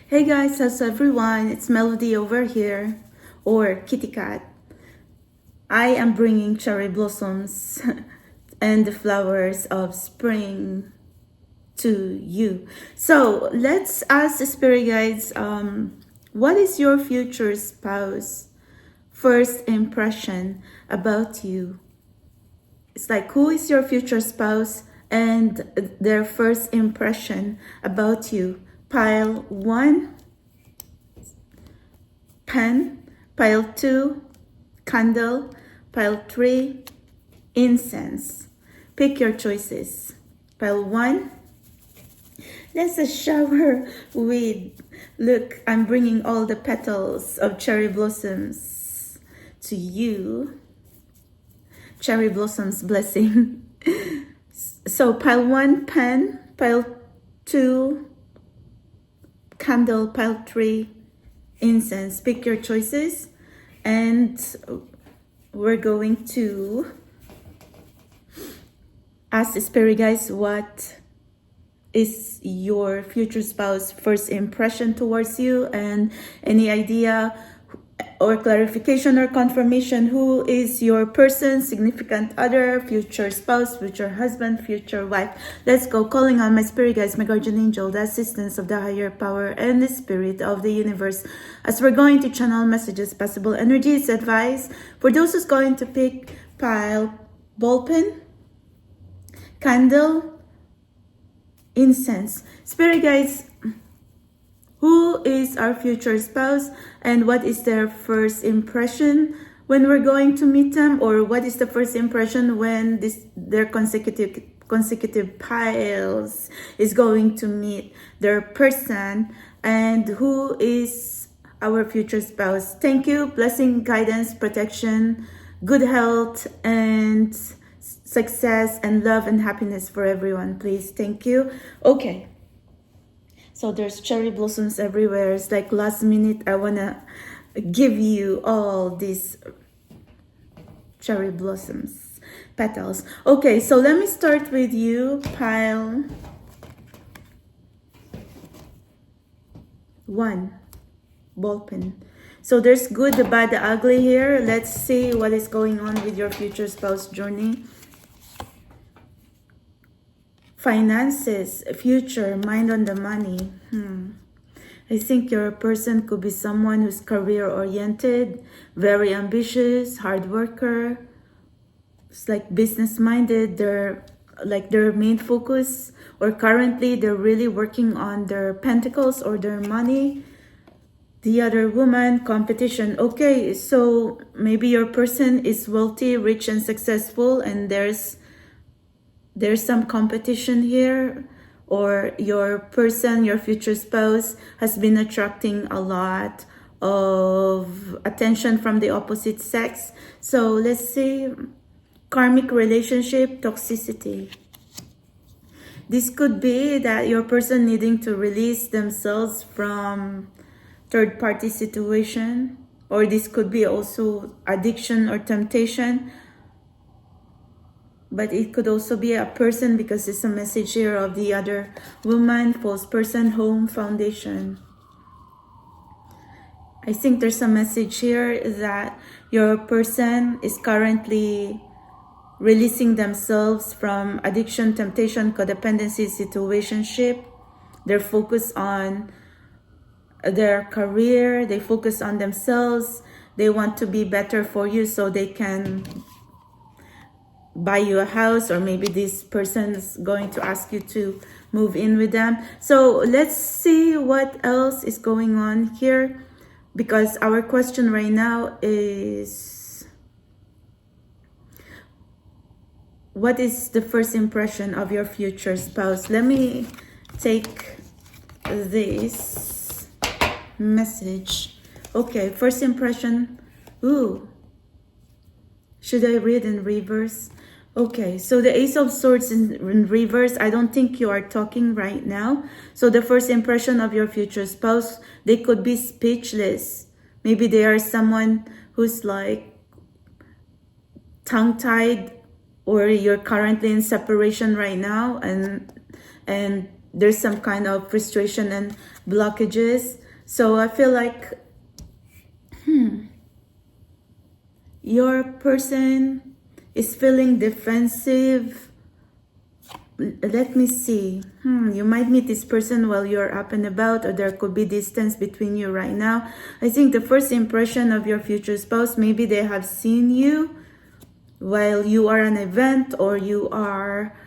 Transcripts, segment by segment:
Hey guys, how's everyone? It's Melody over here, or Kitty Cat. I am bringing cherry blossoms and the flowers of spring to you. So let's ask the spirit guides, what is your future spouse first impression about you? It's like, who is your future spouse and their first impression about you? Pile 1, pen. Pile 2, candle. Pile 3, incense. Pick your choices. Pile 1, let's a shower with, look, I'm bringing all the petals of cherry blossoms to you. Cherry blossoms blessing. So pile 1, pen. Pile 2, candle. Pile 3, incense. Pick your choices, and we're going to ask the spirit guides, what is your future spouse first impression towards you, and any idea or clarification or confirmation, who is your person, significant other, future spouse, future husband, future wife. Let's go. Calling on my spirit guides, my guardian angel, the assistance of the higher power and the spirit of the universe, as we're going to channel messages, possible energies, advice for those who's going to pick pile, ball pen, candle, incense. Spirit guides, who is our future spouse, and what is their first impression when we're going to meet them, or what is the first impression when their consecutive piles is going to meet their person, and who is our future spouse? Thank you. Blessing, guidance, protection, good health, and success, and love and happiness for everyone, please. Thank you. Okay. So there's cherry blossoms everywhere. It's like last minute, I want to give you all these cherry blossoms, petals. Okay, so let me start with you, pile 1, ball pen. So there's good, the bad, the ugly here. Let's see what is going on with your future spouse journey. Finances, future, mind on the money. I think your person could be someone who's career oriented, very ambitious, hard worker. It's like business minded. They're like their main focus, or currently they're really working on their pentacles or their money. The other woman, competition. Okay, so maybe your person is wealthy, rich, and successful, and there's some competition here, or your person, your future spouse, has been attracting a lot of attention from the opposite sex. So let's see, karmic relationship, toxicity. This could be that your person needing to release themselves from third-party situation, or this could be also addiction or temptation. But it could also be a person, because it's a message here of the other woman, false person, home, foundation. I think there's a message here that your person is currently releasing themselves from addiction, temptation, codependency, situationship. They're focused on their career. They focus on themselves. They want to be better for you so they can buy you a house, or maybe this person is going to ask you to move in with them. So let's see what else is going on here, because our question right now is, what is the first impression of your future spouse? Let me take this message. Okay, first impression. Ooh, should I read in reverse? Okay, so the Ace of Swords in reverse, I don't think you are talking right now. So the first impression of your future spouse, they could be speechless. Maybe they are someone who's like tongue-tied, or you're currently in separation right now, and there's some kind of frustration and blockages. So I feel like your person is feeling defensive. Let me see. You might meet this person while you're up and about, or there could be distance between you right now. I think the first impression of your future spouse, maybe they have seen you while you are an event, or you are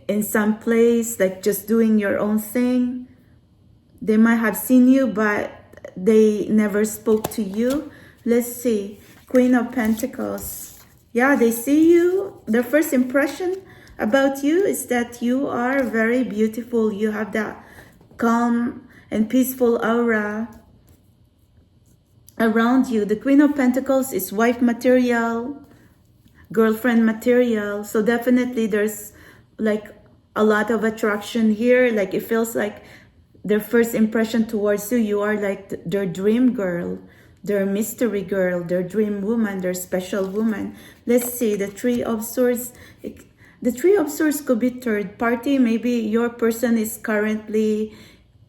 in some place like just doing your own thing. They might have seen you, but they never spoke to you. Let's see. Queen of Pentacles. Yeah, they see you. Their first impression about you is that you are very beautiful. You have that calm and peaceful aura around you. The Queen of Pentacles is wife material, girlfriend material. So definitely there's like a lot of attraction here. Like it feels like their first impression towards you, you are like their dream girl, their mystery girl, their dream woman, their special woman. Let's see, the Three of Swords. The Three of Swords could be third party. Maybe your person is currently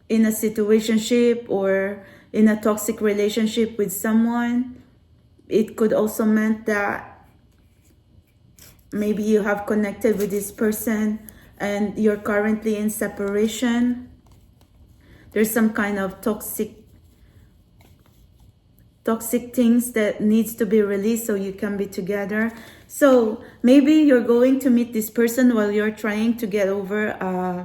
in a situationship or in a toxic relationship with someone. It could also mean that maybe you have connected with this person and you're currently in separation. There's some kind of toxic things that needs to be released so you can be together. So maybe you're going to meet this person while you're trying to get over a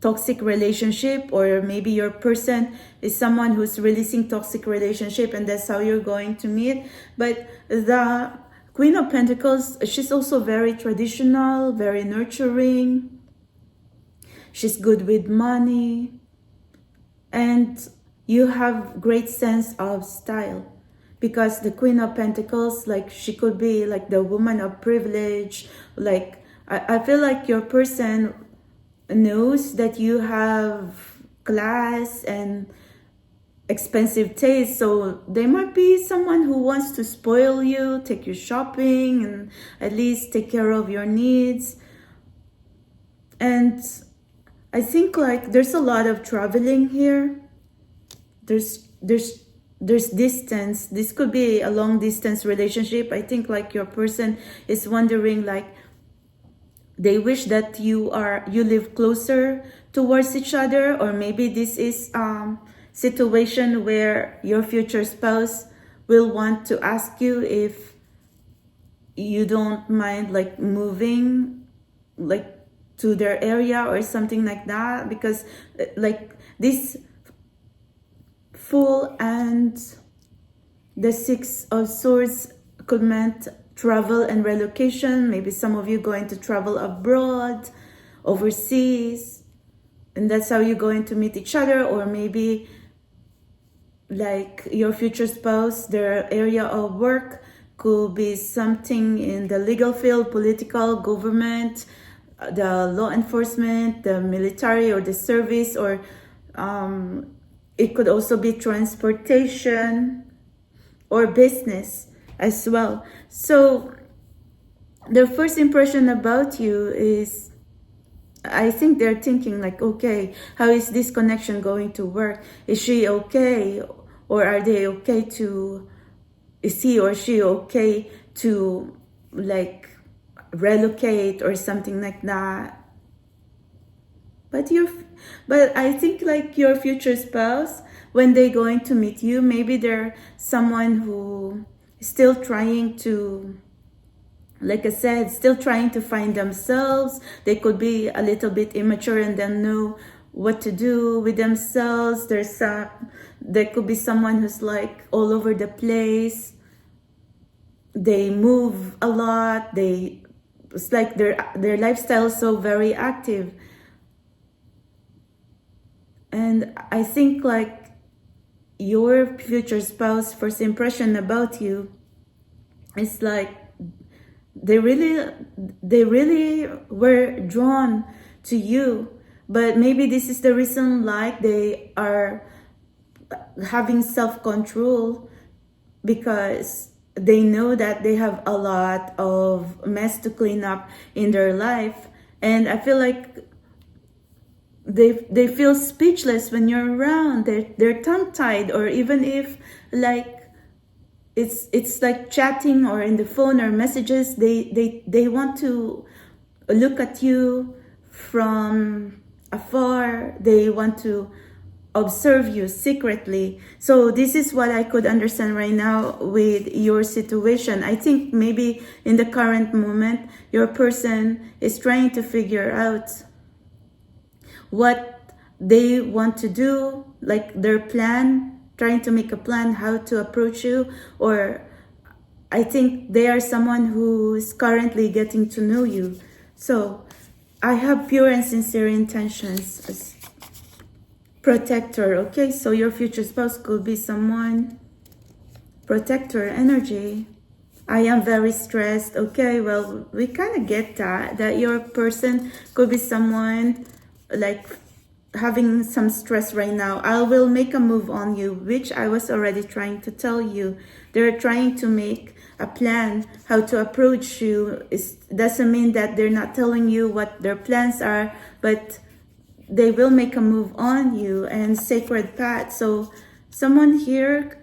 toxic relationship, or maybe your person is someone who's releasing toxic relationship, and that's how you're going to meet. But the Queen of Pentacles, she's also very traditional, very nurturing. She's good with money, and you have great sense of style, because the Queen of Pentacles, like she could be like the woman of privilege. Like I feel like your person knows that you have class and expensive taste, so they might be someone who wants to spoil you, take you shopping, and at least take care of your needs. And I think like there's a lot of traveling here. There's distance. This could be a long distance relationship. I think like your person is wondering, like they wish that you live closer towards each other, or maybe this is situation where your future spouse will want to ask you if you don't mind like moving like to their area or something like that, because like this Fool and the Six of Swords could mean travel and relocation. Maybe some of you going to travel abroad, overseas, and that's how you're going to meet each other. Or maybe like your future spouse, their area of work could be something in the legal field, political, government, the law enforcement, the military, or the service, or it could also be transportation or business as well. So their first impression about you is, I think they're thinking like, okay, how is this connection going to work? Is she okay? Or are they okay to, is he or she okay to like relocate or something like that? But I think like your future spouse, when they're going to meet you, maybe they're someone who is still trying to, like I said, still trying to find themselves. They could be a little bit immature and then know what to do with themselves. There could be someone who's like all over the place. They move a lot. It's like their lifestyle is so very active. And I think like your future spouse first impression about you is like they really were drawn to you. But maybe this is the reason like they are having self-control, because they know that they have a lot of mess to clean up in their life. And I feel like they feel speechless when you're around. They're tongue-tied, or even if like it's like chatting or in the phone or messages, they want to look at you from afar. They want to observe you secretly. So this is what I could understand right now with your situation. I think maybe in the current moment, your person is trying to figure out what they want to do, like their plan, trying to make a plan how to approach you. Or I think they are someone who is currently getting to know you. So I have pure and sincere intentions as protector. Okay, so your future spouse could be someone protector energy. I am very stressed. Okay, well, we kind of get that your person could be someone like having some stress right now. I will make a move on you, which I was already trying to tell you. They're trying to make a plan how to approach you. It doesn't mean that they're not telling you what their plans are, but they will make a move on you. And sacred path. So someone here,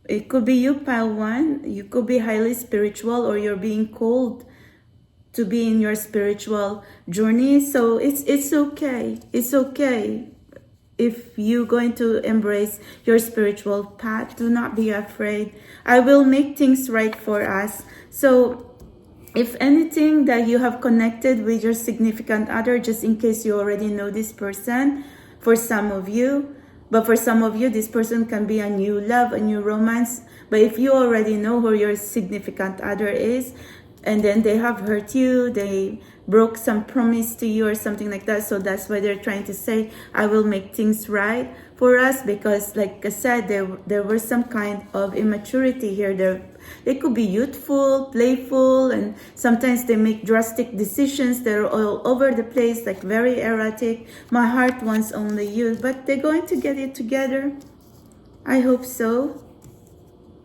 it could be you, pile 1. You could be highly spiritual, or you're being called to be in your spiritual journey. So it's okay. It's okay if you're going to embrace your spiritual path. Do not be afraid. I will make things right for us. So if anything that you have connected with your significant other, just in case you already know this person, for some of you, but for some of you, this person can be a new love, a new romance. But if you already know who your significant other is, and then they have hurt you, they broke some promise to you or something like that. So that's why they're trying to say, I will make things right for us. Because like I said, there was some kind of immaturity here. They could be youthful, playful, and sometimes they make drastic decisions. They're all over the place, like very erratic. My heart wants only you. But they're going to get it together. I hope so.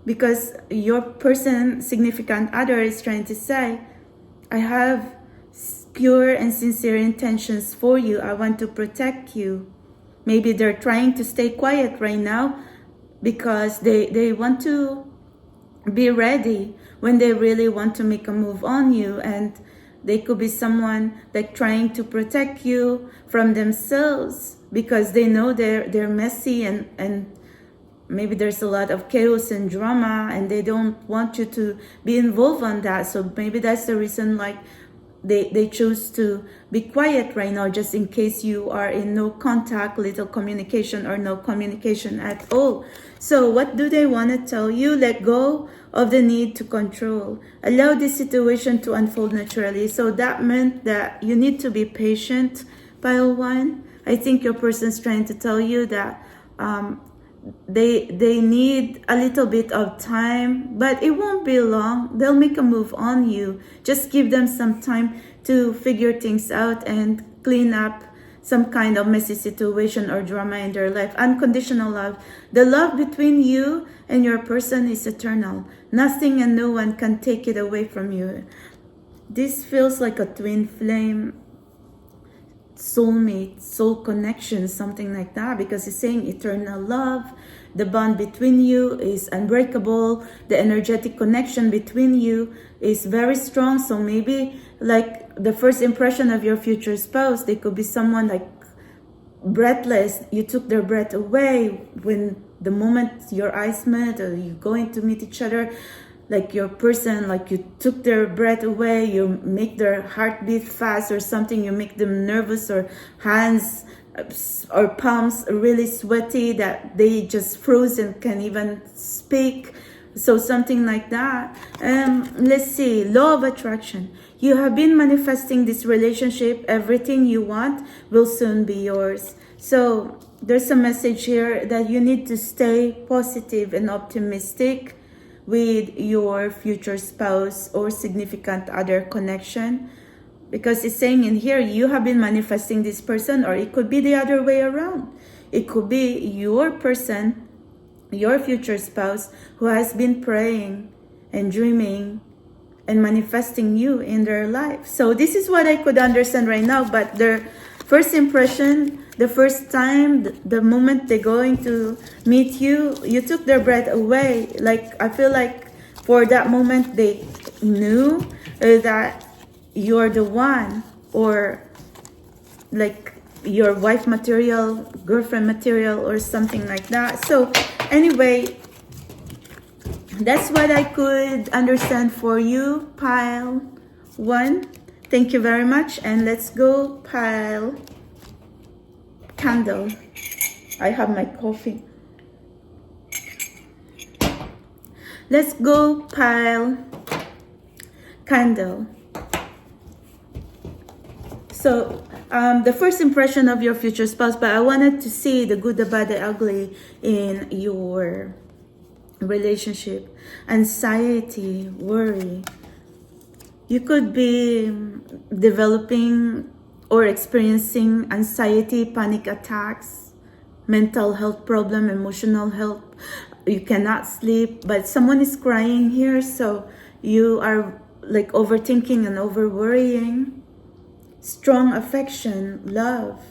Because your person, significant other, is trying to say, I have pure and sincere intentions for you. I want to protect you. Maybe they're trying to stay quiet right now because they want to be ready when they really want to make a move on you. And they could be someone like trying to protect you from themselves, because they know they're messy, and maybe there's a lot of chaos and drama, and they don't want you to be involved on that. So maybe that's the reason like they choose to be quiet right now, just in case you are in no contact, little communication, or no communication at all. So what do they want to tell you? Let go of the need to control. Allow this situation to unfold naturally. So that meant that you need to be patient, pile 1. I think your person's trying to tell you that they need a little bit of time, but it won't be long. They'll make a move on you. Just give them some time to figure things out and clean up some kind of messy situation or drama in their life. Unconditional love. The love between you and your person is eternal. Nothing and no one can take it away from you. This feels like a twin flame, soulmate, soul connection, something like that, because it's saying eternal love. The bond between you is unbreakable. The energetic connection between you is very strong. So maybe like the first impression of your future spouse, they could be someone like breathless. You took their breath away when the moment your eyes met, or you're going to meet each other. Like your person, like you took their breath away, you make their heart beat fast or something, you make them nervous, or hands or palms really sweaty that they just froze and can't even speak. So something like that. Let's see, law of attraction. You have been manifesting this relationship. Everything you want will soon be yours. So there's a message here that you need to stay positive and optimistic with your future spouse or significant other connection, because it's saying in here you have been manifesting this person, or it could be the other way around. It could be your person, your future spouse, who has been praying and dreaming and manifesting you in their life. So this is what I could understand right now. But their first impression, the first time, the moment they're going to meet you, you took their breath away. Like, I feel like for that moment they knew that you're the one, or like your wife material, girlfriend material, or something like that. So anyway, that's what I could understand for you, pile 1. Thank you very much. And let's go pile candle. I have my coffee. Let's go pile candle. So the first impression of your future spouse, but I wanted to see the good, the bad, the ugly in your relationship. Anxiety, worry. You could be developing or experiencing anxiety, panic attacks, mental health problem, emotional health. You cannot sleep, but someone is crying here, so you are like overthinking and over worrying. Strong affection, love.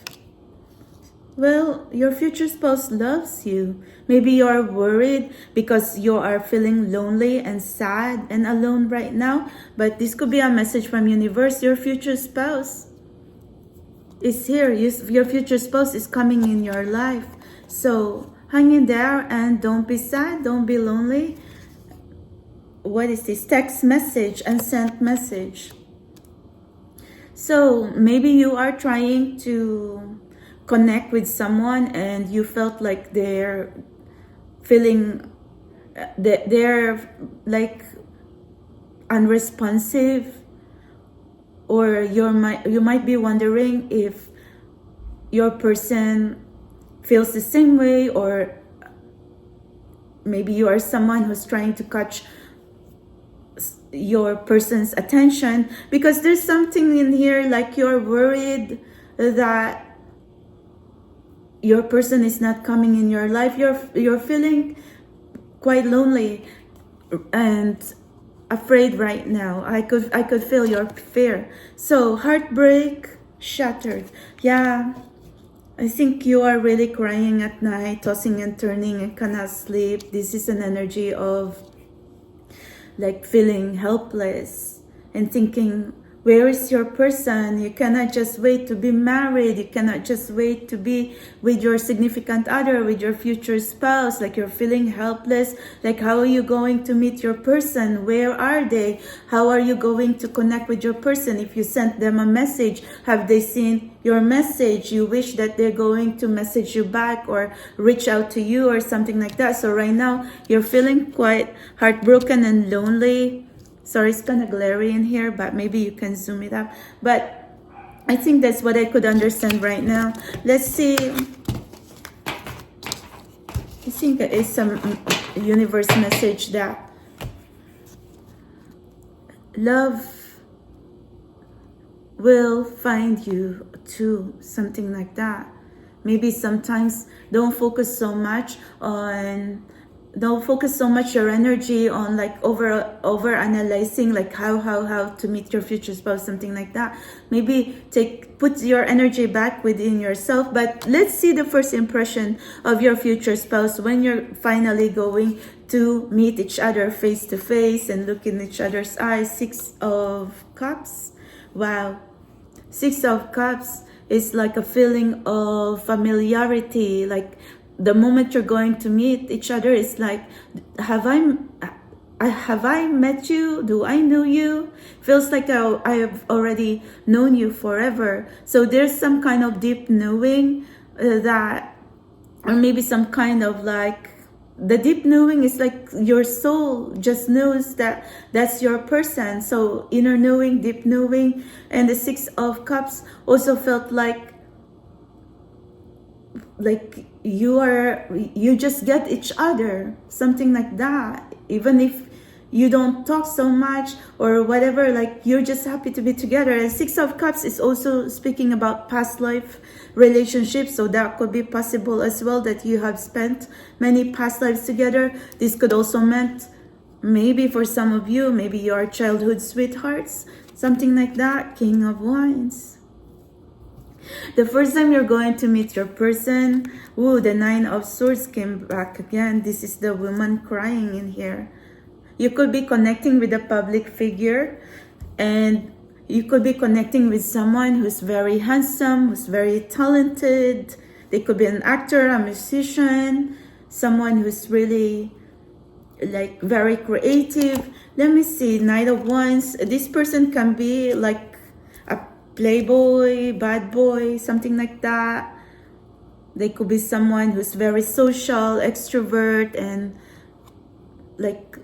Well, your future spouse loves you. Maybe you are worried because you are feeling lonely and sad and alone right now. But this could be a message from universe. Your future spouse is here. Your future spouse is coming in your life. So hang in there and don't be sad. Don't be lonely. What is this? Text message and sent message. So maybe you are trying to connect with someone and you felt like they're feeling that they're like unresponsive, or you might be wondering if your person feels the same way, or maybe you are someone who's trying to catch your person's attention, because there's something in here like you're worried that your person is not coming in your life. You're feeling quite lonely and afraid right now. I could feel your fear. So heartbreak, shattered. Yeah, I think you are really crying at night, tossing and turning and cannot sleep. This is an energy of like feeling helpless and thinking, where is your person? You cannot just wait to be married. You cannot just wait to be with your significant other, with your future spouse. Like you're feeling helpless. Like, how are you going to meet your person? Where are they? How are you going to connect with your person? If you sent them a message, have they seen your message? You wish that they're going to message you back or reach out to you or something like that. So right now, you're feeling quite heartbroken and lonely. Sorry, it's kind of glary in here, but maybe you can zoom it up. But I think that's what I could understand right now. Let's see. I think there is some universe message that love will find you too, something like that. Maybe sometimes don't focus so much your energy on like over analyzing like how to meet your future spouse, something like that. Maybe put your energy back within yourself. But let's see the first impression of your future spouse when you're finally going to meet each other face to face and look in each other's eyes. 6 of Cups. Wow. 6 of Cups is like a feeling of familiarity, like the moment you're going to meet each other, it's like, have I met you? Do I know you? Feels like I have already known you forever. So there's some kind of deep knowing that, or maybe some kind of like, the deep knowing is like your soul just knows that that's your person. So inner knowing, deep knowing. And the 6 of Cups also felt like you just get each other, something like that. Even if you don't talk so much or whatever, like you're just happy to be together. And 6 of Cups is also speaking about past life relationships, so that could be possible as well, that you have spent many past lives together. This could also meant maybe for some of you, maybe your childhood sweethearts, something like that. King of Wands. The first time you're going to meet your person, ooh, the Nine of Swords came back again. This is the woman crying in here. You could be connecting with a public figure, and you could be connecting with someone who's very handsome, who's very talented. They could be an actor, a musician, someone who's really like very creative. Let me see, Knight of Wands. This person can be like a playboy, bad boy, something like that. They could be someone who's very social, extrovert, and like,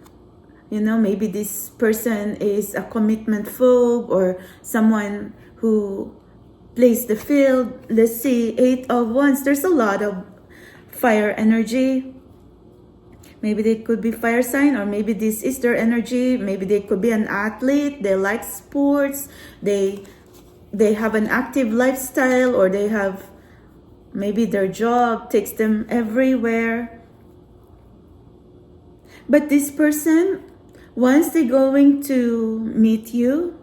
you know, maybe this person is a commitment phobe or someone who plays the field. Let's see, Eight of Wands. There's a lot of fire energy. Maybe they could be fire sign, or maybe this is their energy. Maybe they could be an athlete. They like sports. They have an active lifestyle, or they have, maybe their job takes them everywhere. But this person, once they're going to meet you,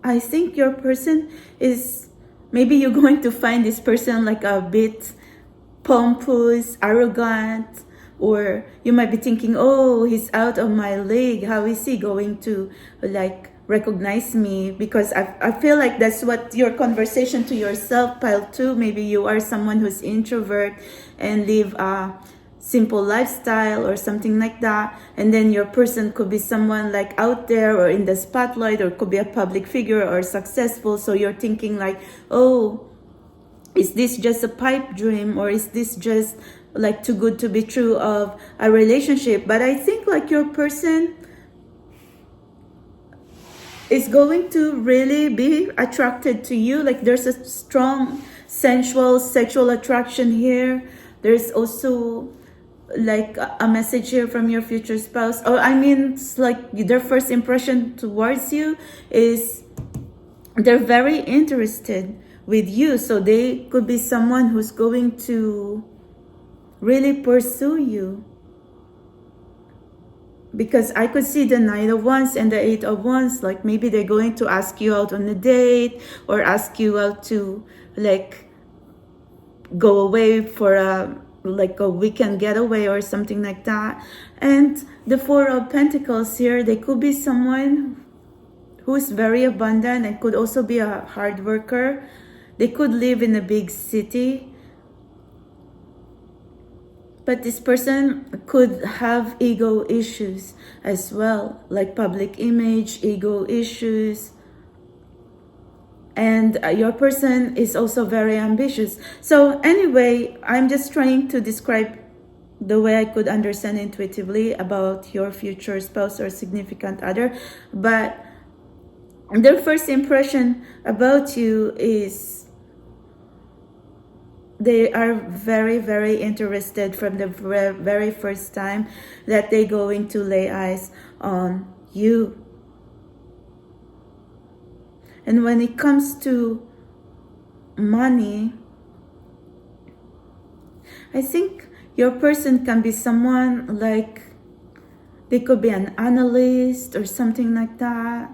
I think your person is, maybe you're going to find this person like a bit pompous, arrogant, or you might be thinking, oh, he's out of my league. How is he going to like recognize me? Because I feel like that's what your conversation to yourself, pile 2. Maybe you are someone who's introvert and live a simple lifestyle or something like that, and then your person could be someone like out there or in the spotlight, or could be a public figure or successful. So you're thinking like, oh, is this just a pipe dream, or is this just like too good to be true of a relationship? But I think like your person is going to really be attracted to you. Like there's a strong sensual sexual attraction here. There's also like a message here from your future spouse, or I mean, it's like their first impression towards you is they're very interested with you. So they could be someone who's going to really pursue you, because I could see the Knight of Wands and the Eight of Wands. Like maybe they're going to ask you out on a date, or ask you out to like go away for a weekend getaway or something like that. And the Four of Pentacles here, they could be someone who is very abundant and could also be a hard worker. They could live in a big city, but this person could have ego issues as well, like public image, ego issues. And your person is also very ambitious. So anyway, I'm just trying to describe the way I could understand intuitively about your future spouse or significant other. But their first impression about you is they are very, very interested from the very first time that they're going to lay eyes on you. And when it comes to money, I think your person can be someone like, they could be an analyst or something like that.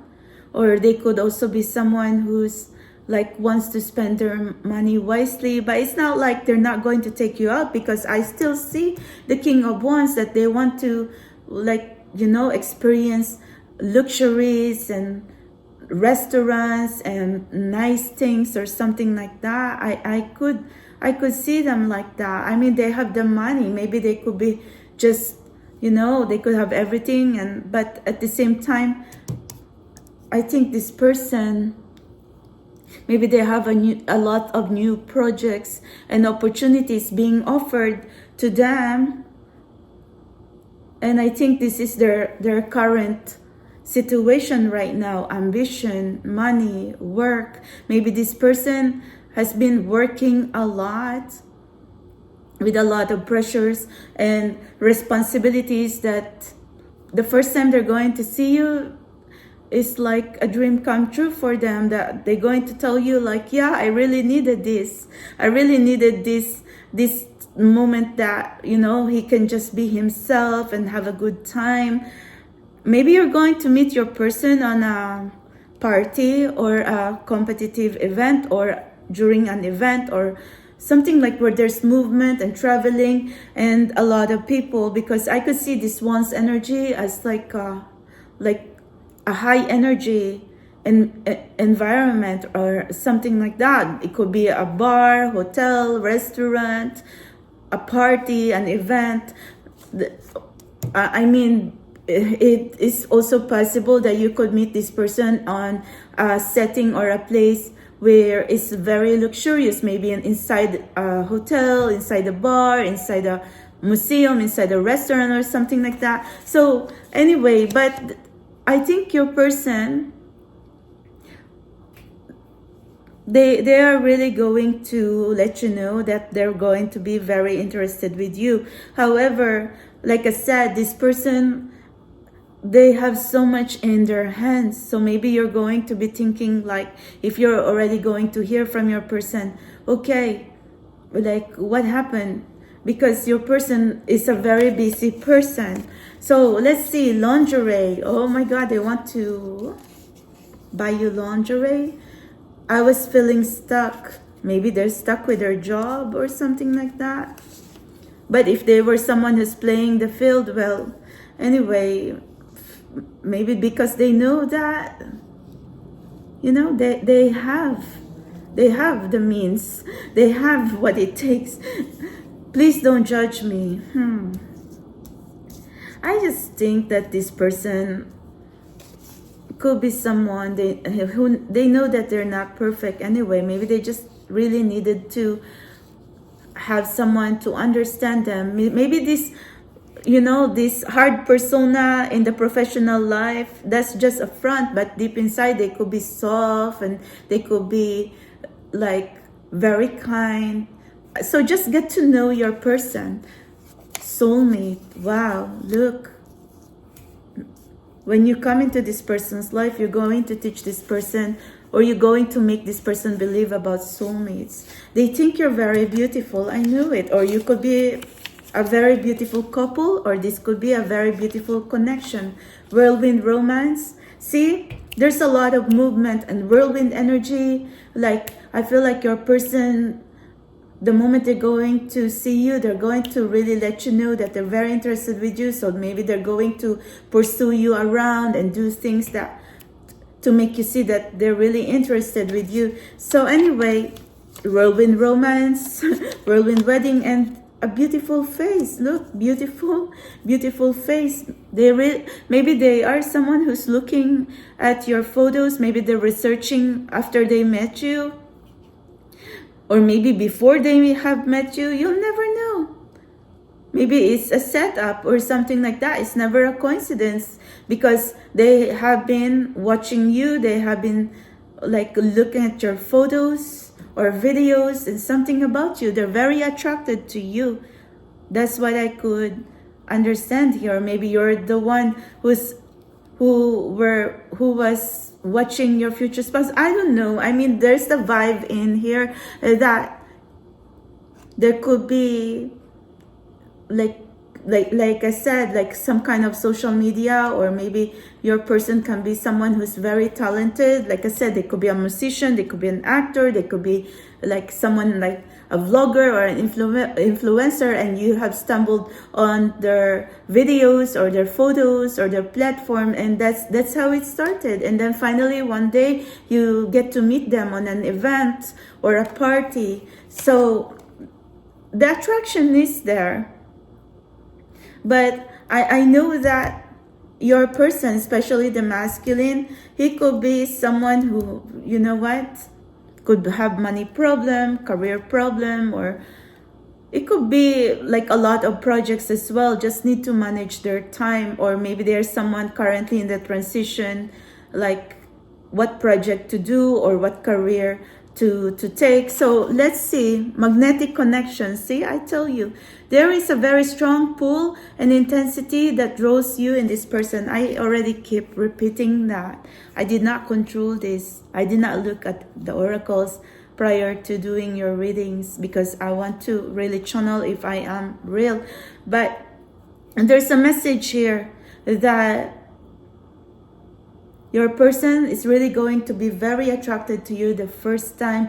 Or they could also be someone who's like wants to spend their money wisely. But it's not like they're not going to take you out, because I still see the King of Wands that they want to, like, you know, experience luxuries and restaurants and nice things or something like that. I could see them like that. I mean, they have the money. Maybe they could be just, you know, they could have everything, and but at the same time, I think this person, maybe they have a lot of new projects and opportunities being offered to them. And I think this is their current situation right now. Ambition, money, work. Maybe this person has been working a lot with a lot of pressures and responsibilities, that the first time they're going to see you, it's like a dream come true for them, that they're going to tell you like, yeah, I really needed this. I really needed this moment that, you know, he can just be himself and have a good time. Maybe you're going to meet your person on a party or a competitive event or during an event or something like where there's movement and traveling and a lot of people, because I could see this one's energy as like a high energy environment or something like that. It could be a bar, hotel, restaurant, a party, an event. I mean, it is also possible that you could meet this person on a setting or a place where it's very luxurious, maybe inside a hotel, inside a bar, inside a museum, inside a restaurant or something like that. So anyway, but I think your person, they are really going to let you know that they're going to be very interested with you. However, like I said, this person, they have so much in their hands. So maybe you're going to be thinking, like, if you're already going to hear from your person, okay, like, what happened? Because your person is a very busy person. So let's see, lingerie. Oh my God, they want to buy you lingerie. I was feeling stuck. Maybe they're stuck with their job or something like that. But if they were someone who's playing the field, well, anyway, maybe because they know that, you know, they have the means, they have what it takes. Please don't judge me. I just think that this person could be someone who they know that they're not perfect anyway. Maybe they just really needed to have someone to understand them. Maybe this, you know, this hard persona in the professional life, that's just a front, but deep inside they could be soft and they could be like very kind. So just get to know your person. Soulmate. Wow, look. When you come into this person's life, you're going to teach this person, or you're going to make this person believe about soulmates. They think you're very beautiful. I knew it. Or you could be a very beautiful couple, or this could be a very beautiful connection. Whirlwind romance. See, there's a lot of movement and whirlwind energy. Like, I feel like your person, the moment they're going to see you, they're going to really let you know that they're very interested with you. So maybe they're going to pursue you around and do things that to make you see that they're really interested with you. So anyway, whirlwind romance, whirlwind wedding, and a beautiful face. Look, beautiful, beautiful face. Maybe they are someone who's looking at your photos. Maybe they're researching after they met you. Or maybe before they have met you. You'll never know. Maybe it's a setup or something like that. It's never a coincidence, because they have been watching you. They have been like looking at your photos or videos and something about you. They're very attracted to you. That's what I could understand here. Maybe you're the one who was watching your future spouse. I don't know. I mean, there's the vibe in here that there could be like I said, like some kind of social media, or maybe your person can be someone who's very talented. Like I said, they could be a musician, they could be an actor, they could be like someone like a vlogger or an influencer, and you have stumbled on their videos or their photos or their platform, and that's how it started. And then finally one day you get to meet them on an event or a party. So the attraction is there. But I know that your person, especially the masculine, he could be someone who, you know what, could have money problem, career problem, or it could be like a lot of projects as well, just need to manage their time. Or maybe there's someone currently in the transition, like what project to do or what career to take. So let's see, magnetic connection. See, I tell you, there is a very strong pull and intensity that draws you in this person. I already keep repeating that. I did not control this. I did not look at the oracles prior to doing your readings, because I want to really channel if I am real. But there's a message here that your person is really going to be very attracted to you the first time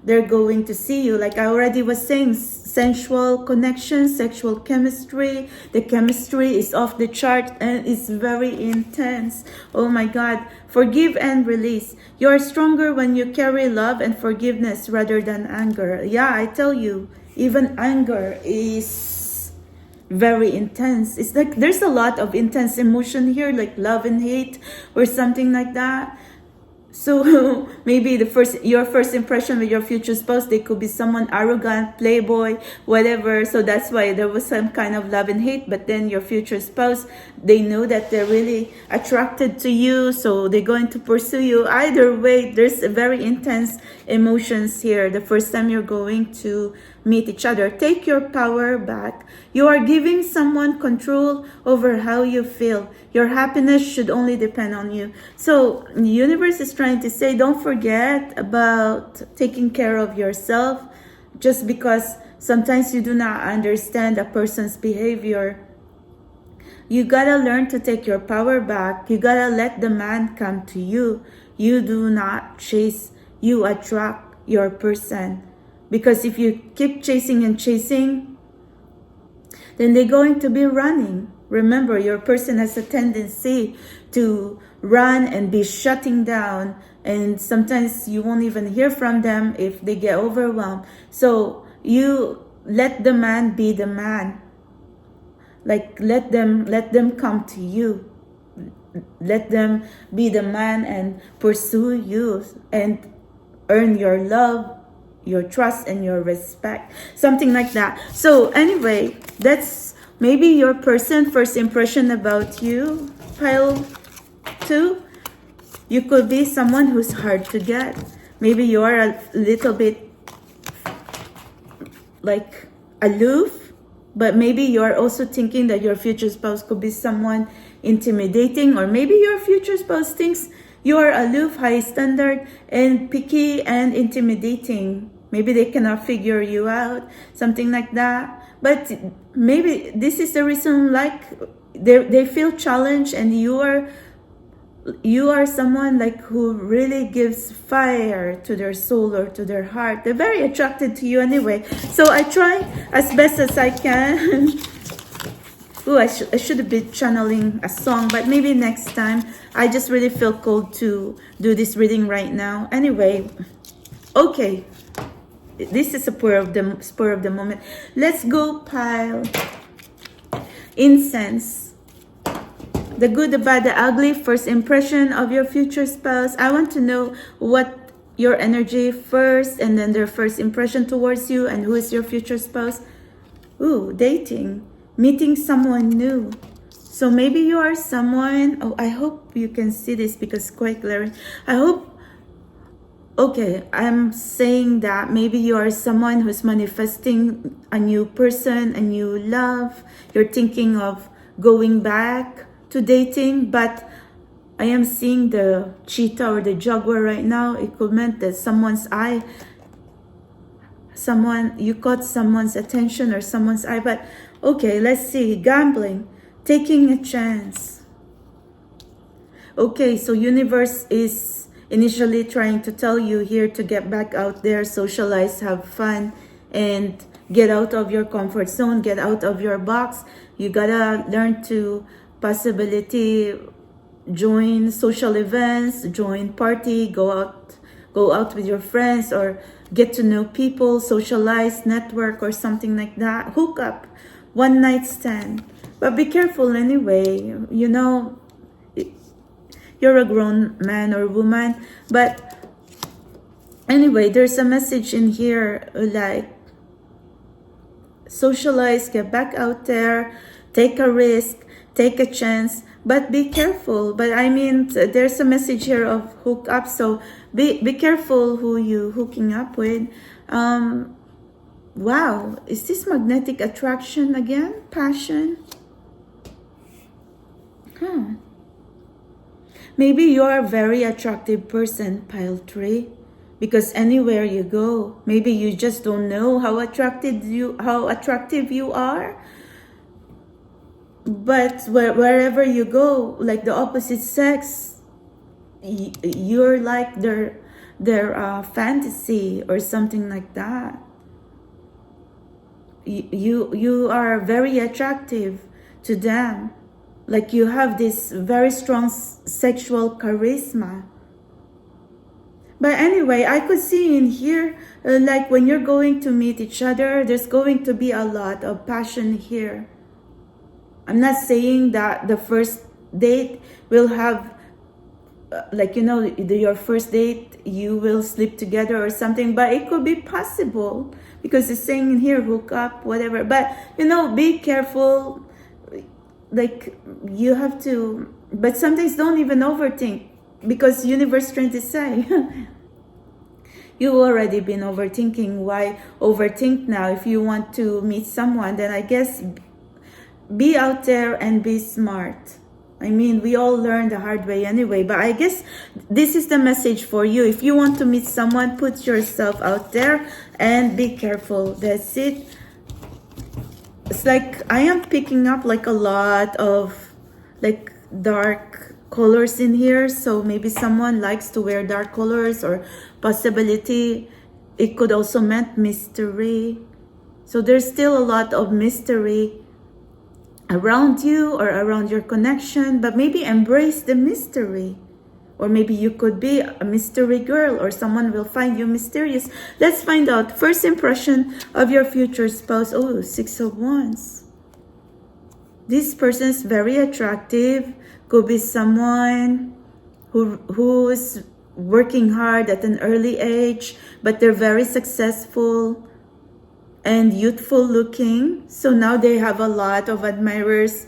they're going to see you. Like I already was saying, sensual connection, sexual chemistry. The chemistry is off the chart and it's very intense. Oh my God. Forgive and release. You're stronger when you carry love and forgiveness rather than anger. Yeah, I tell you, even anger is very intense. It's like there's a lot of intense emotion here, like love and hate or something like that. So maybe your first impression with your future spouse, they could be someone arrogant, playboy, whatever. So that's why there was some kind of love and hate. But then your future spouse, they know that they're really attracted to you, so they're going to pursue you. Either way, there's a very intense emotions here the first time you're going to meet each other. Take your power back. You are giving someone control over how you feel. Your happiness should only depend on you. So the universe is trying to say, don't forget about taking care of yourself. Just because sometimes you do not understand a person's behavior, you gotta learn to take your power back. You gotta let the man come to you. You do not chase, you attract your person. Because if you keep chasing and chasing, then they're going to be running. Remember, your person has a tendency to run and be shutting down. And sometimes you won't even hear from them if they get overwhelmed. So you let the man be the man. Like let them come to you. Let them be the man and pursue you and earn your love, your trust, and your respect. Something like that. So anyway, that's maybe your person first impression about you, pile 2. You could be someone who's hard to get. Maybe you are a little bit like aloof, but maybe you are also thinking that your future spouse could be someone intimidating, or maybe your future spouse thinks you are aloof, high standard, and picky and intimidating. Maybe they cannot figure you out, something like that. But maybe this is the reason, like they feel challenged, and you are someone like who really gives fire to their soul or to their heart. They're very attracted to you anyway. So I try as best as I can. Oh, I should have been channeling a song, but maybe next time. I just really feel called to do this reading right now. Anyway, okay. This is a spur of the moment. Let's go pile incense. The good, the bad, the ugly, first impression of your future spouse. I want to know what your energy first, and then their first impression towards you, and who is your future spouse. Ooh, dating, meeting someone new. So maybe you are someone, oh, I hope you can see this because it's quite glaring. I hope, okay, I'm saying that maybe you are someone who's manifesting a new person, a new love. You're thinking of going back to dating, but I am seeing the cheetah or the jaguar right now. It could mean that you caught someone's attention or someone's eye. But okay, let's see. Gambling, taking a chance. Okay, so universe is initially trying to tell you here to get back out there, socialize, have fun, and get out of your comfort zone, get out of your box. You gotta learn to possibility join social events, join party, go out with your friends, or get to know people, socialize, network, or something like that. Hook up, one night stand. But be careful anyway. You know, you're a grown man or woman. But anyway, there's a message in here like socialize, get back out there, take a risk, take a chance, but be careful. But I mean, there's a message here of hook up, so be careful who you hooking up with. Wow, is this magnetic attraction again? Passion? Maybe you're a very attractive person, pile 3. Because anywhere you go, maybe you just don't know how attractive you are. But wherever you go, like the opposite sex, you're like fantasy or something like that. You are very attractive to them. Like you have this very strong sexual charisma. But anyway, I could see in here, like when you're going to meet each other, there's going to be a lot of passion here. I'm not saying that the first date will have, like, you know, your first date, you will sleep together or something, but it could be possible because it's saying in here, hook up, whatever. But, you know, be careful. Like, you have to, but sometimes don't even overthink. Because universe trying to say, you've already been overthinking. Why overthink now? If you want to meet someone, then I guess be out there and be smart. I mean, we all learn the hard way anyway. But I guess this is the message for you. If you want to meet someone, put yourself out there and be careful. That's it. It's like I am picking up like a lot of like dark colors in here, so maybe someone likes to wear dark colors, or possibility it could also meant mystery. So there's still a lot of mystery around you or around your connection, but maybe embrace the mystery. Or maybe you could be a mystery girl, or someone will find you mysterious. Let's find out. First impression of your future spouse. Oh, 6 of Wands. This person is very attractive. Could be someone who is working hard at an early age, but they're very successful and youthful looking. So now they have a lot of admirers,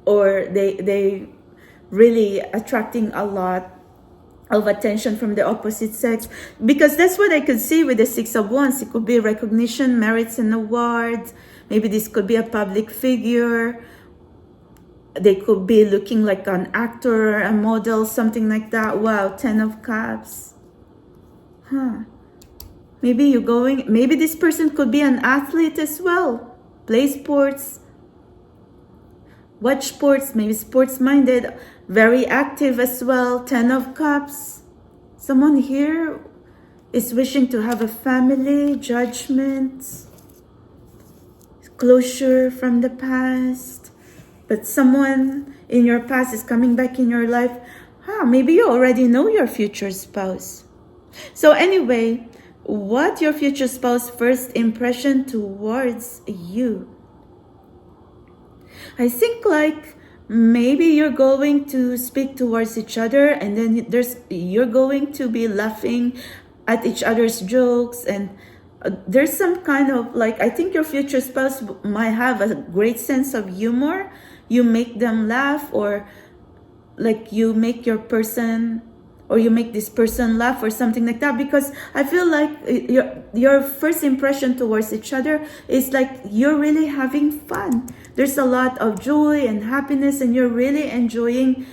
or they really attracting a lot of attention from the opposite sex. Because that's what I could see with the 6 of Wands. It could be recognition, merits, and awards. Maybe this could be a public figure. They could be looking like an actor, a model, something like that. Wow, 10 of Cups. Maybe maybe this person could be an athlete as well. Play sports, watch sports, maybe sports-minded, very active as well. 10 of Cups. Someone here is wishing to have a family, judgment, closure from the past. But someone in your past is coming back in your life. Maybe you already know your future spouse. So anyway, what your future spouse first impression towards you? I think like maybe you're going to speak towards each other, and then you're going to be laughing at each other's jokes, and there's some kind of like, I think your future spouse might have a great sense of humor. You make them laugh, or like you make your person, or you make this person laugh or something like that. Because I feel like your first impression towards each other is like you're really having fun. There's a lot of joy and happiness, and you're really enjoying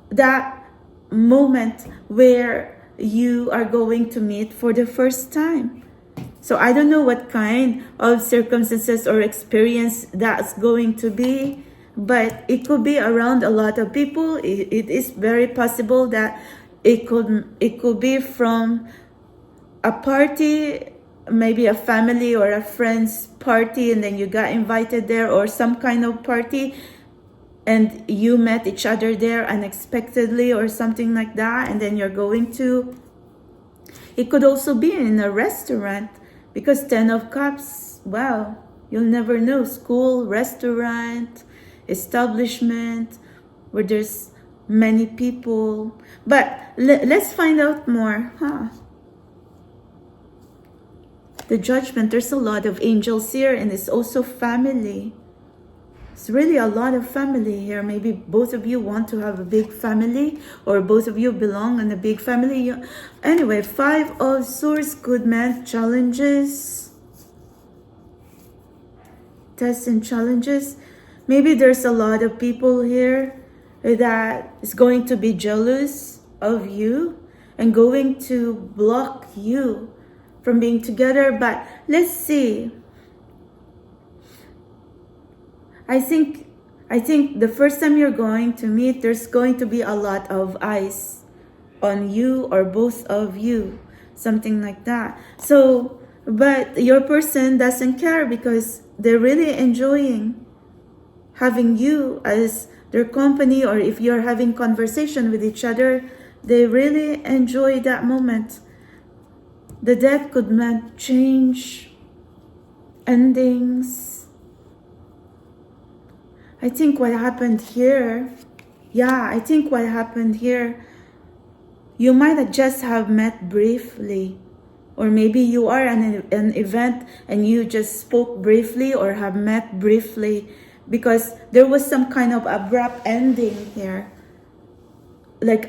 that moment where you are going to meet for the first time. So I don't know what kind of circumstances or experience that's going to be, but it could be around a lot of people. It is very possible that it could be from a party, maybe a family or a friend's party, and then you got invited there, or some kind of party, and you met each other there unexpectedly or something like that, and then you're going to, it could also be in a restaurant, because 10 of Cups, wow, you'll never know. School, restaurant, establishment, where there's many people. But let's find out more. The Judgment, there's a lot of angels here, and it's also family. It's really a lot of family here. Maybe both of you want to have a big family, or both of you belong in a big family. Anyway, 5 of Swords could mean challenges, tests and challenges. Maybe there's a lot of people here that is going to be jealous of you and going to block you from being together. But let's see. I think the first time you're going to meet, there's going to be a lot of eyes on you or both of you, something like that. So, but your person doesn't care because they're really enjoying having you as their company, or if you're having conversation with each other, they really enjoy that moment. The death could not change endings. I think what happened here, you might just have met briefly, or maybe you are an event and you just spoke briefly or have met briefly, because there was some kind of abrupt ending here, like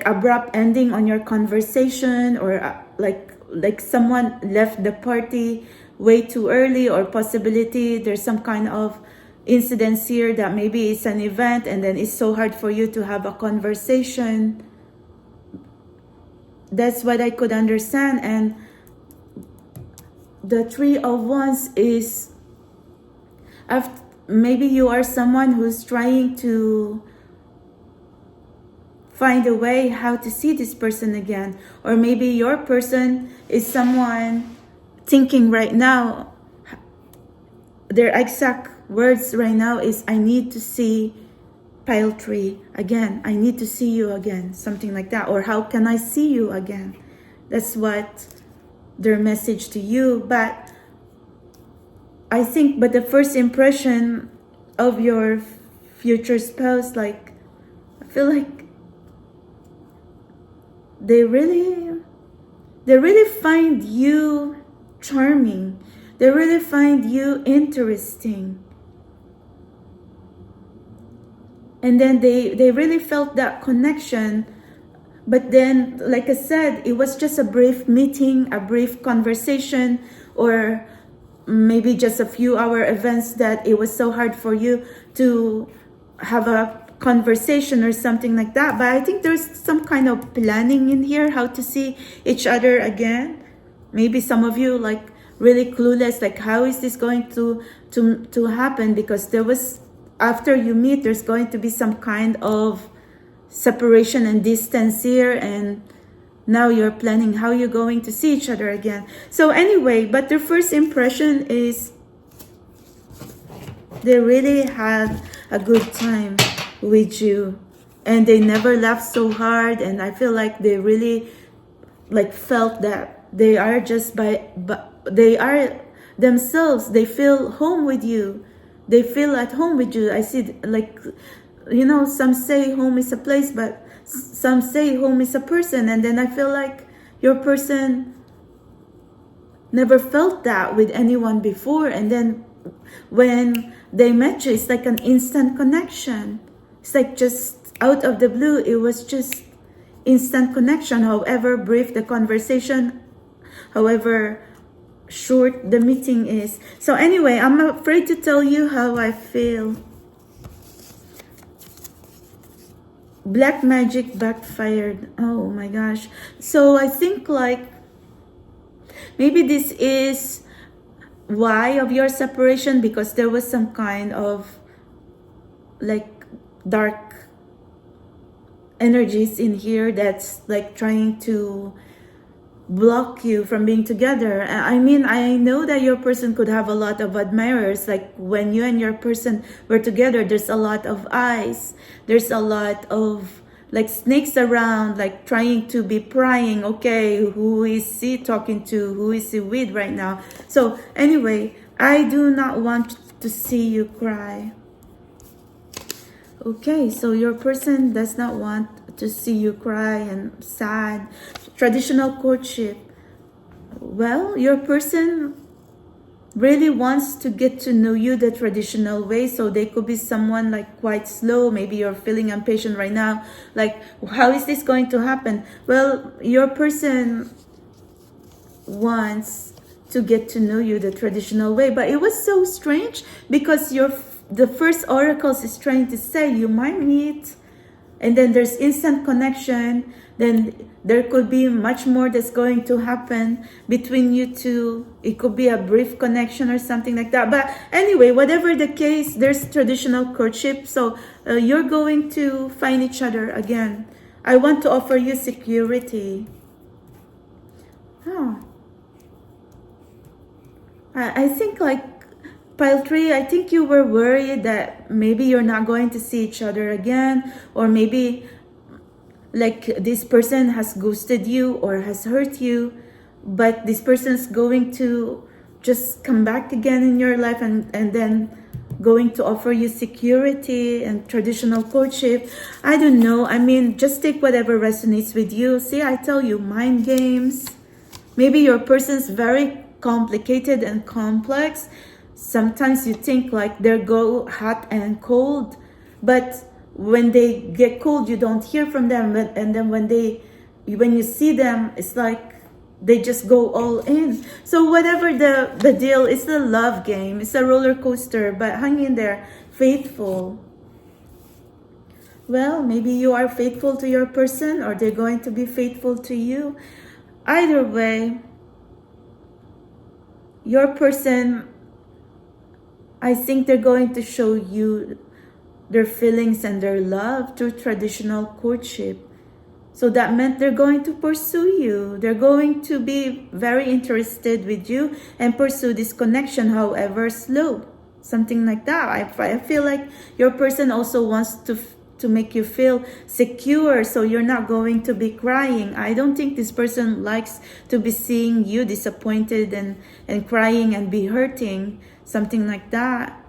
abrupt ending on your conversation, or like someone left the party way too early, or possibility there's some kind of incidents here that maybe it's an event and then it's so hard for you to have a conversation. That's what I could understand. And the Three of Wands is, after, maybe you are someone who's trying to find a way how to see this person again, or maybe your person is someone thinking right now, their exact words right now is, I need to see pile 3 again, I need to see you again, something like that, or how can I see you again? That's what their message to you. But I think, but the first impression of your future spouse, like, I feel like they really find you charming. They really find you interesting. And then they really felt that connection. But then, like I said, it was just a brief meeting, a brief conversation, or maybe just a few hour events that it was so hard for you to have a conversation or something like that. But I think there's some kind of planning in here, how to see each other again. Maybe some of you like really clueless, like how is this going to happen, because there was, after you meet, there's going to be some kind of separation and distance here, and now you're planning how you're going to see each other again. So anyway, but the first impression is they really had a good time with you, and they never laughed so hard, and I feel like they really like felt that they are just they are themselves. They feel home with you. They feel at home with you. I see, like, you know, some say home is a place, but some say home is a person. And then I feel like your person never felt that with anyone before. And then when they met you, it's like an instant connection. It's like just out of the blue, it was just instant connection, however brief the conversation, however short the meeting is. So anyway, I'm afraid to tell you how I feel. Black magic backfired. Oh my gosh. So I think like maybe this is why of your separation, because there was some kind of like dark energies in here that's like trying to block you from being together. I mean, I know that your person could have a lot of admirers. Like when you and your person were together, there's a lot of eyes. There's a lot of like snakes around, like trying to be prying. Okay, who is he talking to? Who is he with right now? So anyway, I do not want to see you cry. Okay, so your person does not want to see you cry and sad. Traditional courtship. Well, your person really wants to get to know you the traditional way. So they could be someone like quite slow. Maybe you're feeling impatient right now. Like, how is this going to happen? Well, your person wants to get to know you the traditional way. But it was so strange because the first oracles is trying to say you might meet, and then there's instant connection. Then there could be much more that's going to happen between you two. It could be a brief connection or something like that. But anyway, whatever the case, there's traditional courtship. So you're going to find each other again. I want to offer you security. Oh. I think like pile 3, I think you were worried that maybe you're not going to see each other again, or maybe like this person has ghosted you or has hurt you, but this person's going to just come back again in your life and then going to offer you security and traditional courtship. I don't know. I mean, just take whatever resonates with you. See, I tell you, mind games. Maybe your person's very complicated and complex. Sometimes you think like they go hot and cold, but when they get cold, you don't hear from them. And then when you see them, it's like they just go all in. So whatever the deal, it's a love game. It's a roller coaster, but hang in there, faithful. Well, maybe you are faithful to your person or they're going to be faithful to you. Either way, your person, I think they're going to show you their feelings and their love through traditional courtship. So that meant they're going to pursue you. They're going to be very interested with you and pursue this connection, however slow. Something like that. I feel like your person also wants to make you feel secure, so you're not going to be crying. I don't think this person likes to be seeing you disappointed and crying and be hurting. Something like that.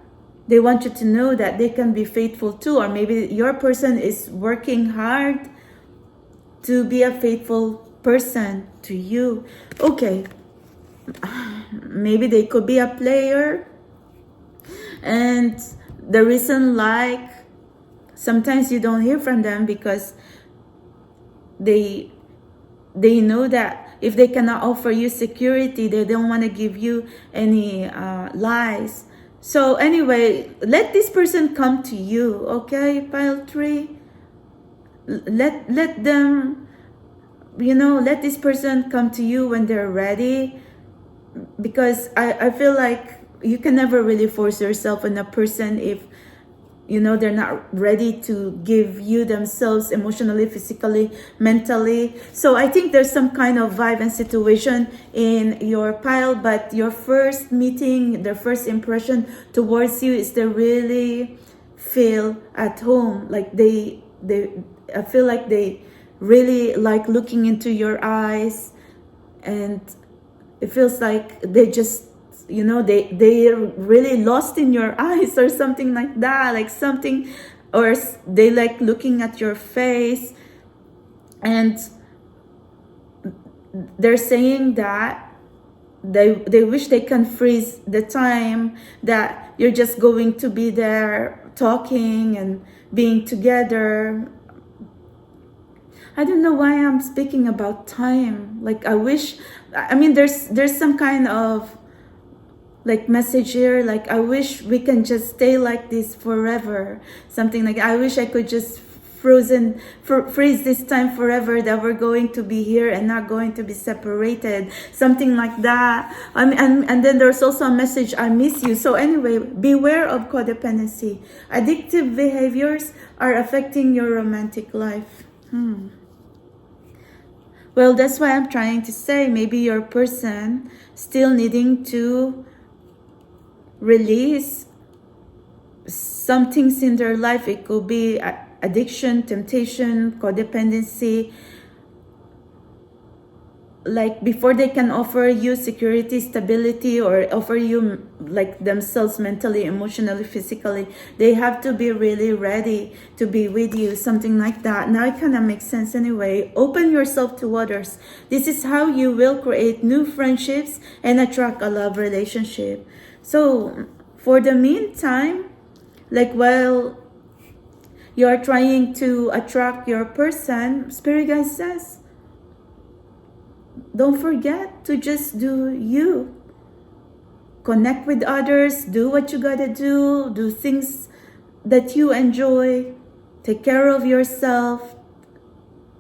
They want you to know that they can be faithful too, or maybe your person is working hard to be a faithful person to you. Okay, maybe they could be a player, and the reason like sometimes you don't hear from them because they know that if they cannot offer you security, they don't want to give you any lies. So anyway, let this person come to you, okay, pile 3? Let them, let this person come to you when they're ready, because I feel like you can never really force yourself on a person if they're not ready to give you themselves emotionally, physically, mentally. So I think there's some kind of vibe and situation in your pile, but your first meeting, their first impression towards you is they really feel at home. Like I feel like they really like looking into your eyes, and it feels like they just they're really lost in your eyes or something like that, like something, or they like looking at your face, and they're saying that they wish they can freeze the time that you're just going to be there talking and being together. I don't know why I'm speaking about time. Like there's some kind of like message here, like I wish we can just stay like this forever. Something like I wish I could just freeze this time forever, that we're going to be here and not going to be separated. Something like that. And then there's also a message, I miss you. So anyway, beware of codependency. Addictive behaviors are affecting your romantic life. Well, that's why I'm trying to say maybe your person still needing to release some things in their life. It could be addiction, temptation, codependency. Like before they can offer you security, stability, or offer you like themselves mentally, emotionally, physically, they have to be really ready to be with you. Something like that. Now it kind of makes sense anyway. Open yourself to others. This is how you will create new friendships and attract a love relationship. So for the meantime, like while you're trying to attract your person, Spirit Guide says, don't forget to just do you. Connect with others, do what you gotta do things that you enjoy, take care of yourself,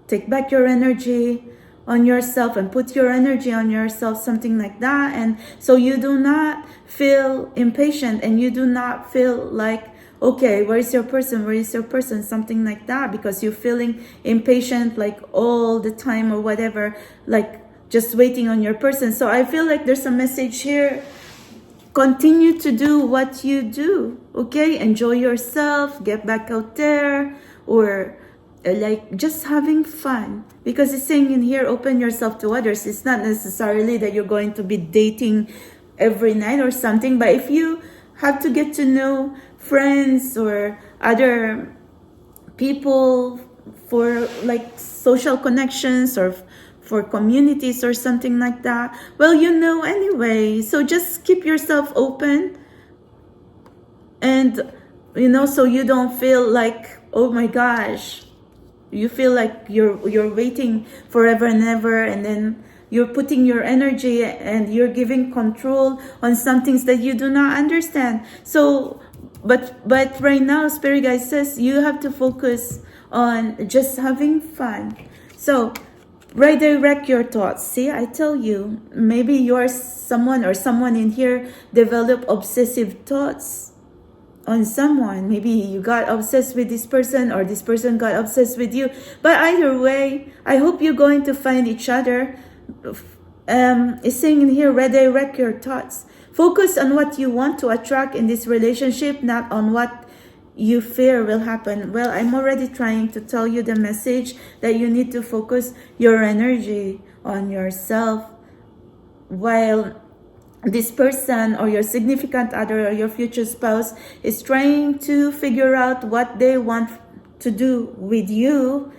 take back your energy on yourself and put your energy on yourself, something like that. And so you do not feel impatient and you do not feel like okay, where is your person, where is your person, something like that, because you're feeling impatient like all the time or whatever, like just waiting on your person. So I feel like there's a message here. Continue to do what you do, okay? Enjoy yourself, get back out there, or like just having fun, because it's saying in here, open yourself to others. It's not necessarily that you're going to be dating every night or something, but if you have to get to know friends or other people for like social connections or for communities or something like that, well, you know anyway, so just keep yourself open, and you know, so you don't feel like, oh my gosh, you feel like you're waiting forever and ever, and then you're putting your energy and you're giving control on some things that you do not understand. So but right now, Spirit Guide says you have to focus on just having fun. So redirect your thoughts. See, I tell you, maybe you're someone, or someone in here develop obsessive thoughts on someone. Maybe you got obsessed with this person, or this person got obsessed with you. But either way, I hope you're going to find each other. It's saying in here, redirect your thoughts. Focus on what you want to attract in this relationship, not on what you fear will happen. Well, I'm already trying to tell you the message that you need to focus your energy on yourself, while this person or your significant other or your future spouse is trying to figure out what they want to do with you.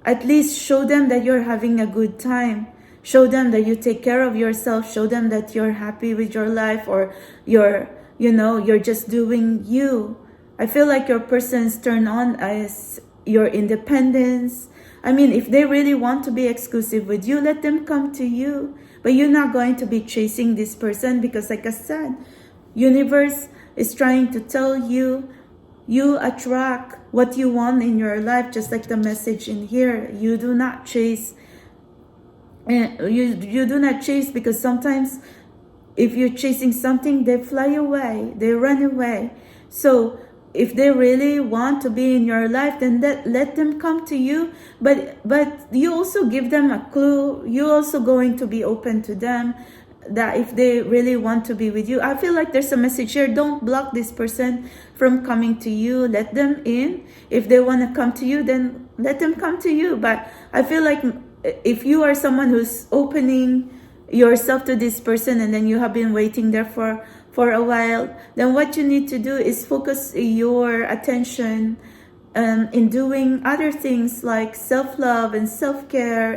At least show them that you're having a good time. Show them that you take care of yourself. Show them that you're happy with your life, or you're just doing you. I feel like your person's turn on as your independence. I mean, if they really want to be exclusive with you, let them come to you. But you're not going to be chasing this person, because like I said, universe is trying to tell you, you attract what you want in your life, just like the message in here. You do not chase. You do not chase, because sometimes if you're chasing something, they fly away, they run away. So if they really want to be in your life, then let them come to you. But you also give them a clue. You're also going to be open to them, that if they really want to be with you. I feel like there's a message here. Don't block this person from coming to you. Let them in. If they want to come to you, then let them come to you. But I feel like if you are someone who's opening yourself to this person, and then you have been waiting there for a while, then what you need to do is focus your attention in doing other things like self-love and self-care,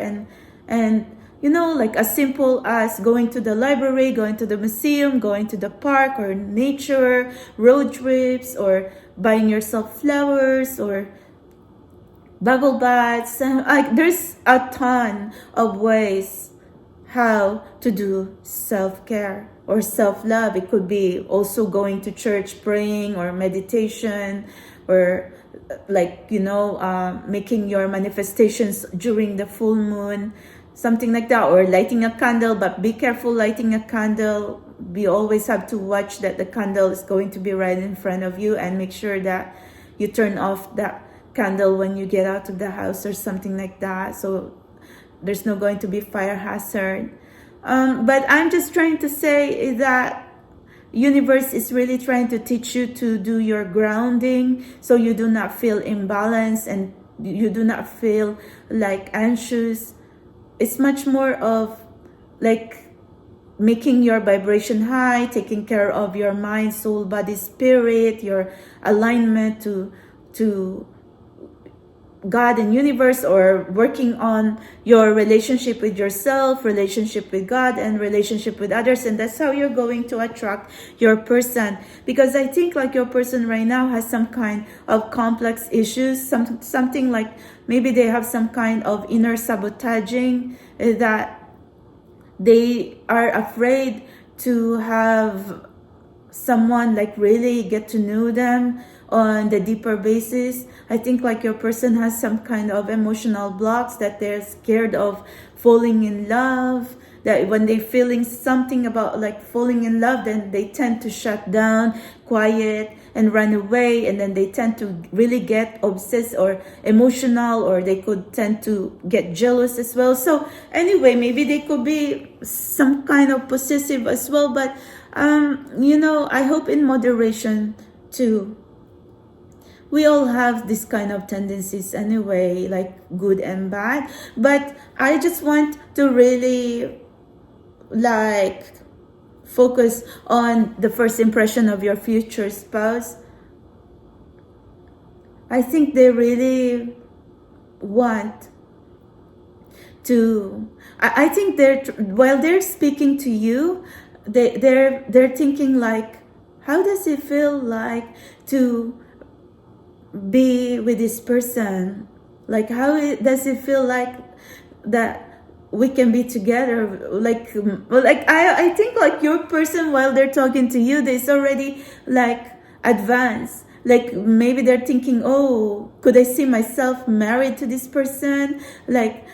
and you know, like as simple as going to the library, going to the museum, going to the park or nature, road trips, or buying yourself flowers, or bubble baths. Like there's a ton of ways how to do self-care or self-love. It could be also going to church, praying, or meditation, or like, you know, making your manifestations during the full moon, something like that, or lighting a candle. But be careful lighting a candle. We always have to watch that the candle is going to be right in front of you, and make sure that you turn off that candle when you get out of the house or something like that, so there's no going to be fire hazard. But I'm just trying to say that universe is really trying to teach you to do your grounding, so you do not feel imbalanced and you do not feel like anxious. It's much more of like making your vibration high, taking care of your mind, soul, body, spirit, your alignment to God and universe, or working on your relationship with yourself, relationship with God, and relationship with others. And that's how you're going to attract your person. Because I think like your person right now has some kind of complex issues, something like maybe they have some kind of inner sabotaging, that they are afraid to have someone like really get to know them on the deeper basis. I think like your person has some kind of emotional blocks, that they're scared of falling in love, that when they feeling something about like falling in love, then they tend to shut down, quiet, and run away, and then they tend to really get obsessed or emotional, or they could tend to get jealous as well. So anyway, maybe they could be some kind of possessive as well, but you know, I hope in moderation too. We all have this kind of tendencies anyway, like good and bad, but I just want to really like focus on the first impression of your future spouse. I think they really want to, I think while they're speaking to you, they're thinking like, how does it feel like to be with this person? Like, how does it feel like that we can be together? Like I think like your person, while they're talking to you, there's already like advanced. Like maybe they're thinking, oh, could I see myself married to this person? Like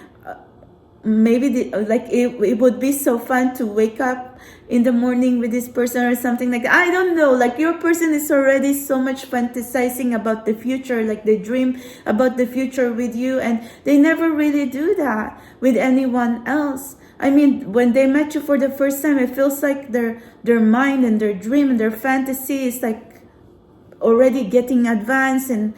maybe it would be so fun to wake up in the morning with this person or something like that. I don't know, like your person is already so much fantasizing about the future, like they dream about the future with you, and they never really do that with anyone else. I mean, when they met you for the first time, it feels like their mind and their dream and their fantasy is like already getting advanced, and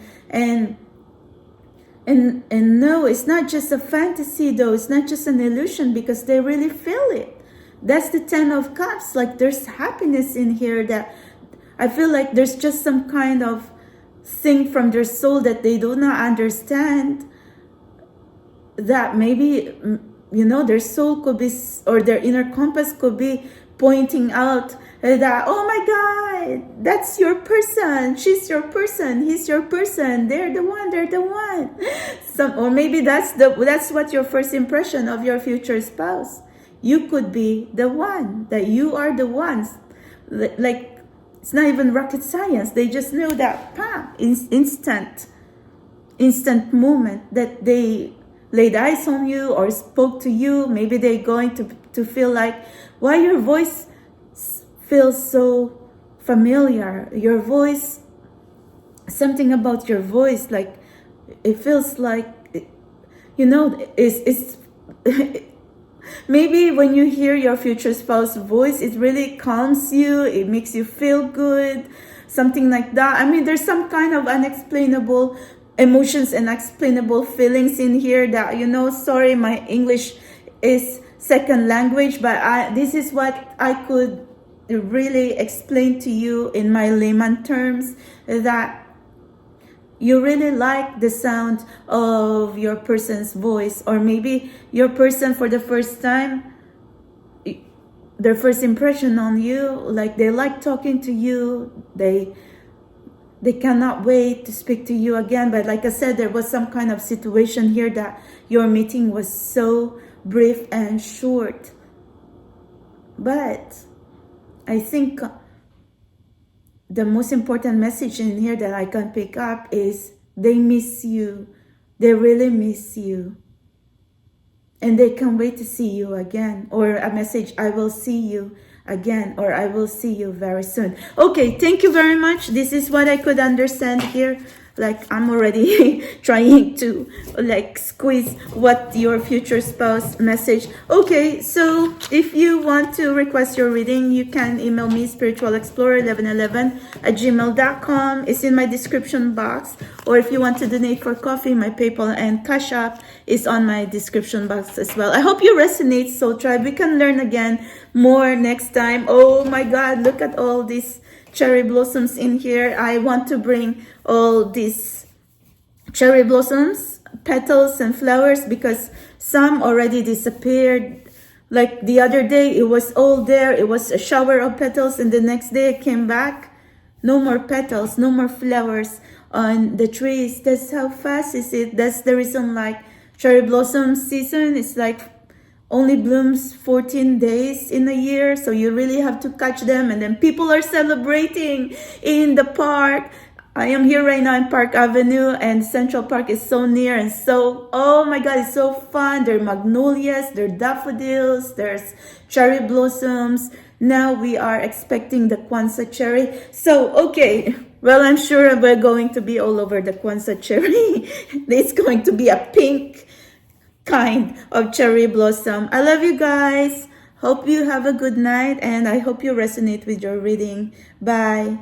no, it's not just a fantasy though, it's not just an illusion, because they really feel it. That's the 10 of Cups. Like there's happiness in here, that I feel like there's just some kind of thing from their soul that they do not understand, that maybe, you know, their soul could be, or their inner compass could be pointing out that, oh my God, that's your person, she's your person, he's your person, they're the one. Or maybe that's what your first impression of your future spouse. You could be the one, that you are the ones. Like it's not even rocket science. They just know that instant moment that they laid eyes on you or spoke to you. Maybe they're going to feel like, why your voice feels so familiar. Your voice, something about your voice, like it feels like, you know, it's maybe when you hear your future spouse's voice, it really calms you, it makes you feel good, something like that. I mean, there's some kind of unexplainable emotions and unexplainable feelings in here that, you know, sorry, my English is second language, but this is what I could really explain to you in my layman terms, that you really like the sound of your person's voice, or maybe your person for the first time, their first impression on you, like they like talking to you, they cannot wait to speak to you again. But like I said, there was some kind of situation here that your meeting was so brief and short. But I think the most important message in here that I can pick up is they miss you. They really miss you. And they can't wait to see you again. Or a message, I will see you again, or I will see you very soon. Okay, thank you very much. This is what I could understand here. Like I'm already trying to like squeeze what your future spouse message. Okay, so if you want to request your reading, you can email me spiritualexplorer1111@gmail.com. It's in my description box. Or if you want to donate for coffee, my PayPal and CashApp is on my description box as well. I hope you resonate, Soul Tribe. We can learn again more next time. Oh my God, look at all these cherry blossoms in here. I want to bring all these cherry blossoms, petals and flowers, because some already disappeared. Like the other day, it was all there. It was a shower of petals, and the next day it came back. No more petals, no more flowers on the trees. That's how fast is it. That's the reason like cherry blossom season is like only blooms 14 days in a year, so you really have to catch them. And then people are celebrating in the park. I am here right now in Park Avenue, and Central Park is so near and so, oh my God, it's so fun. There are magnolias, there are daffodils, there's cherry blossoms. Now we are expecting the Kwanzaa cherry. So, okay, well, I'm sure we're going to be all over the Kwanzaa cherry. It's going to be a pink kind of cherry blossom. I love you guys. Hope you have a good night, and I hope you resonate with your reading. Bye.